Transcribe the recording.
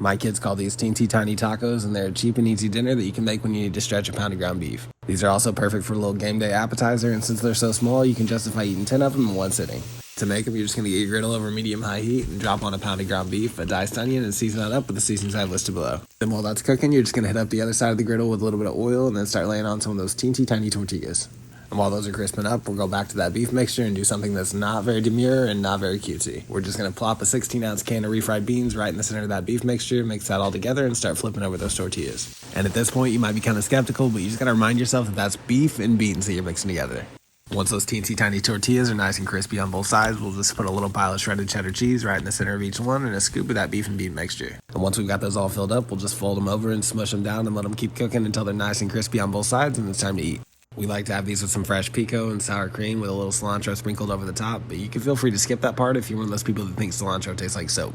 My kids call these teensy tiny tacos, and they're a cheap and easy dinner that you can make when you need to stretch a pound of ground beef. These are also perfect for a little game day appetizer, and since they're so small, you can justify eating 10 of them in one sitting. To make them, you're just going to get your griddle over medium-high heat and drop on a pound of ground beef, a diced onion, and season that up with the seasonings I've listed below. Then while that's cooking, you're just going to hit up the other side of the griddle with a little bit of oil and then start laying on some of those teensy tiny tortillas. And while those are crisping up, we'll go back to that beef mixture and do something that's not very demure and not very cutesy. We're just going to plop a 16-ounce can of refried beans right in the center of that beef mixture, mix that all together, and start flipping over those tortillas. And at this point, you might be kind of skeptical, but you just got to remind yourself that that's beef and beans that you're mixing together. Once those teensy tiny tortillas are nice and crispy on both sides, we'll just put a little pile of shredded cheddar cheese right in the center of each one and a scoop of that beef and bean mixture. And once we've got those all filled up, we'll just fold them over and smush them down and let them keep cooking until they're nice and crispy on both sides, and it's time to eat. We like to have these with some fresh pico and sour cream with a little cilantro sprinkled over the top, but you can feel free to skip that part if you're one of those people that think cilantro tastes like soap.